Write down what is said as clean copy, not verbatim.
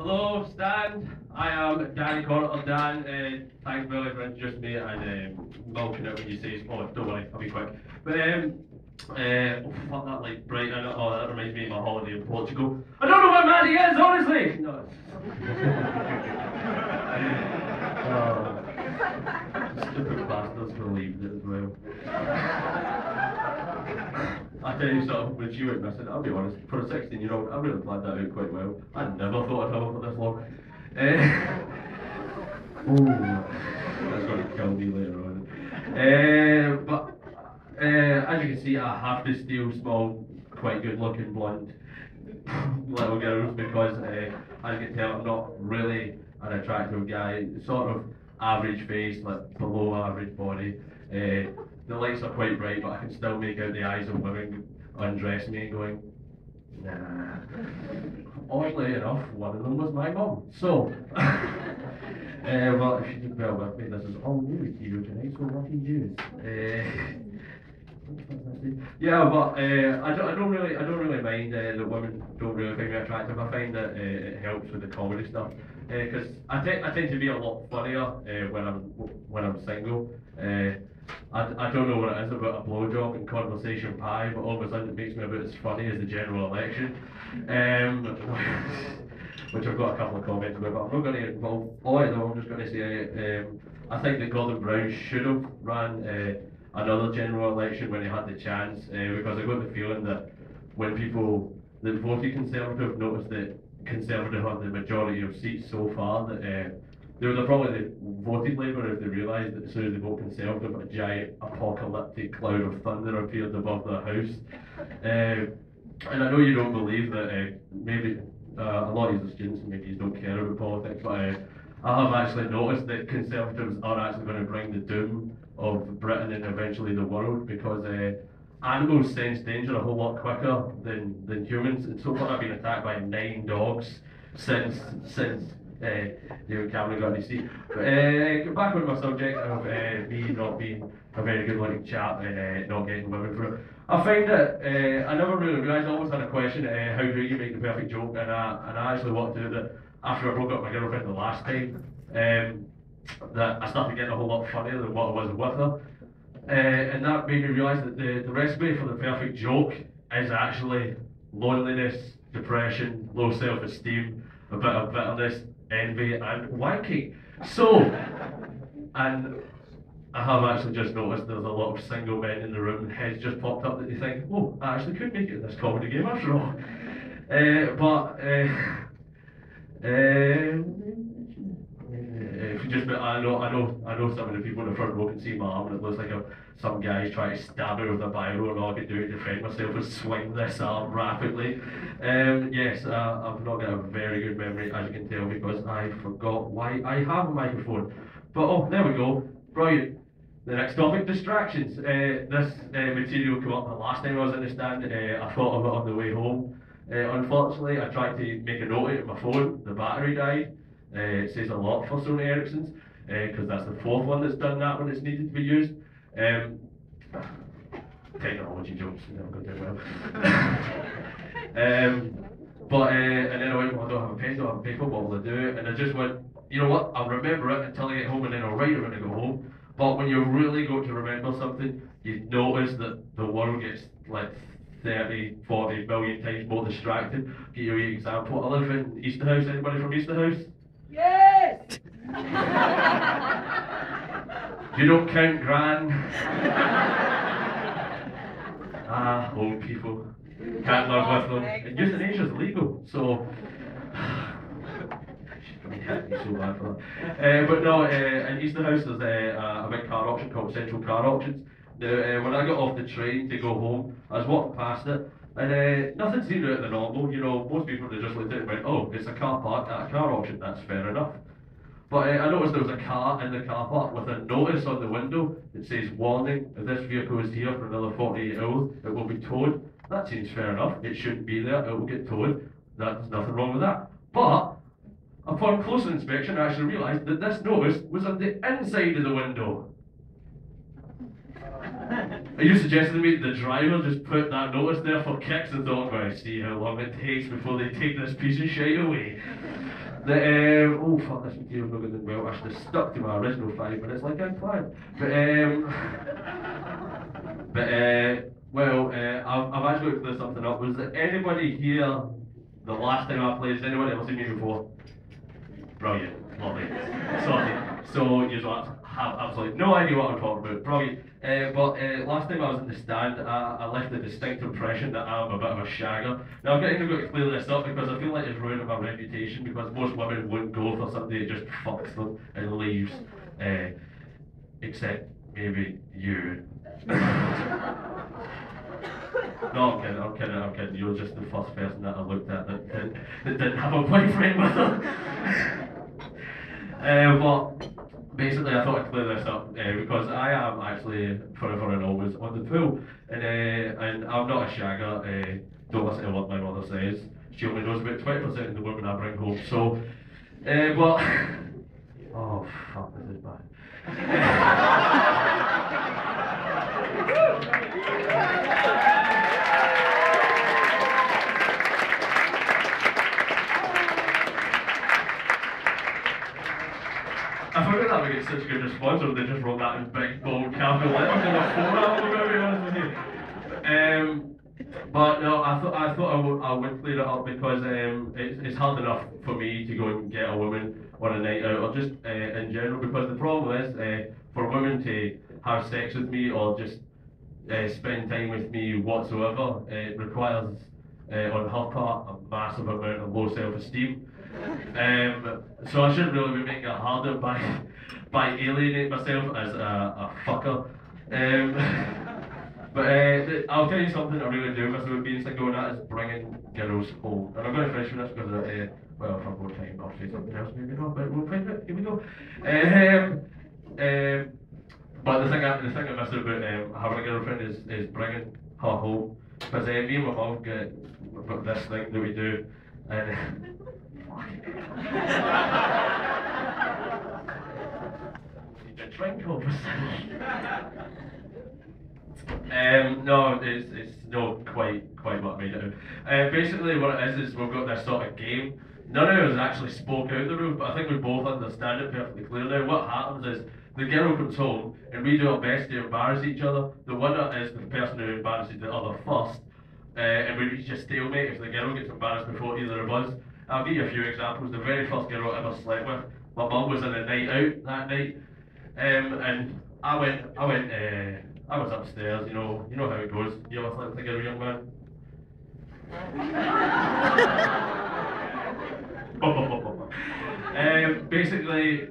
Hello, Stan. I am Danny Connor, or Dan. Thanks Billy for introducing me and milking it when you say, oh, don't worry, I'll be quick. But, oh, fuck that light bright. Oh, that reminds me of my holiday in Portugal. I don't know where Maddie is, honestly! No. Stupid bastards believed it as well. I tell you something, when she went missing, I'll be honest, for a 16-year-old, I really planned that out quite well. I never thought I'd have her for this long. That's going to kill me later on. As you can see, I have to steal small, quite good-looking blonde little girls because, as you can tell, I'm not really an attractive guy. Sort of average face, like below average body. The lights are quite bright, but I can still make out the eyes of women undressing me and going, nah. Oddly enough, one of them was my mum. So, well, if you did bear with me, this is all news to you tonight, so what do you use? Yeah, but I don't really mind that women don't really find me attractive. I find that it helps with the comedy stuff because I tend to be a lot funnier when I'm single. I don't know what it is about a blowjob and conversation pie, but all of a sudden it makes me about as funny as the general election. Which I've got a couple of comments about, but I'm not going to involve all of them. I'm just going to say I think that Gordon Brown should have ran another general election when he had the chance, because I got the feeling that when people that voted Conservative noticed that Conservative had the majority of seats so far, that they would have probably voted Labour if they realised that as soon as they vote Conservative, a giant apocalyptic cloud of thunder appeared above their house. And I know you don't believe that maybe a lot of you students maybe you don't care about politics, but I have actually noticed that Conservatives are actually going to bring the doom of Britain and eventually the world, because animals sense danger a whole lot quicker than humans, and so far I've been attacked by 9 dogs since David Cameron got his seat. But back on my subject of me not being a very good looking chap and not getting women for it. I find that I never really realised, I always had a question, how do you make the perfect joke, and I actually worked out that after I broke up with my girlfriend the last time, that I started getting a whole lot funnier than what I was with her. And that made me realise that the recipe for the perfect joke is actually loneliness, depression, low self-esteem, a bit of bitterness, envy and wanking. So, and I have actually just noticed there's a lot of single men in the room and heads just popped up that they think, oh, I actually could make it in this comedy game after all. If you just, I know some of the people in the front row can see my arm, and it looks like some guy's trying to stab me with a biro, and all I can do to defend myself is swing this arm rapidly. Yes, I've not got a very good memory, as you can tell, because I forgot why I have a microphone. But oh, there we go, brilliant. The next topic, distractions. This material came up the last time I was in the stand. I thought of it on the way home. Unfortunately, I tried to make a note out of my phone, the battery died. It says a lot for Sony Ericsson's, because that's the 4th one that's done that when it's needed to be used. Technology jokes, never going to do well. And then I went, well, I don't have a pen, don't have a paper, what will I do? And I just went, you know what, I'll remember it until I get home, and then I'll write it when I go home. But when you really go to remember something, you notice that the world gets like 30, 40 million times more distracted. Give you an example. I live in Easterhouse. Anybody from Easterhouse? Yes! You don't count Gran. Old people. Can't live with them. And euthanasia's legal, so so bad for that. But no, in Easterhouse there's a big car auction called Central Car Auctions. Now, when I got off the train to go home, I was walking past it, and nothing seemed out of the normal. You know, most people would have just looked at it and went, oh, it's a car park at a car auction, that's fair enough. But I noticed there was a car in the car park with a notice on the window that says, warning, if this vehicle is here for another 48 hours, it will be towed. That seems fair enough, it shouldn't be there, it will get towed. There's nothing wrong with that. But upon closer inspection, I actually realised that this notice was on the inside of the window. Are you suggesting to me the driver just put that notice there for kicks and thought, right, see how long it takes before they take this piece of shit away? Oh fuck, this material's not good well. I should have stuck to my original 5 minutes like I planned. I've actually got to clear something up. Was there anybody here the last time I played? Has anybody ever seen me before? Brilliant, lovely, sorted. So you have absolutely no idea what I'm talking about. Brilliant. Last time I was in the stand, I left a distinct impression that I'm a bit of a shagger. Now I'm going to clear this up because I feel like it's ruining my reputation because most women wouldn't go for somebody that just fucks them and leaves. Except maybe you. No, I'm kidding. You're just the first person that I looked at that didn't have a boyfriend with her. But basically, I thought I'd clear this up because I am actually forever and always on the pool, and I'm not a shagger. Don't listen to what my mother says. She only knows about 20% of the women I bring home. So, oh fuck, this is bad. I forgot that we get such a good response when they just wrote that in big bold capital letters in the forum, to be honest with you. But no, I thought I would clear it up because it's hard enough for me to go and get a woman on a night out or just in general, because the problem is for women to have sex with me or just spend time with me whatsoever, it requires on her part a massive amount of low self-esteem. So I shouldn't really be making it harder by alienating myself as a fucker. I'll tell you something I really do miss about being single, and that is bringing girls home. And I'm going to finish with this because, well, if I've got time, I'll say something else, maybe not, but we'll find it. Here we go. But the thing I miss about having a girlfriend is bringing her home. Because me and my mum got this thing that we do, and need a drink over no, it's not quite what I made it out. Basically what it is we've got this sort of game. None of us actually spoke out the room, but I think we both understand it perfectly clearly. What happens is the girl comes home and we do our best to embarrass each other. The winner is the person who embarrasses the other first, and we reach a stalemate if the girl gets embarrassed before either of us. I'll give you a few examples. The very first girl I ever slept with, my mum was in a night out that night, and I was upstairs, you know how it goes. You ever slept with a girl, young man? Basically,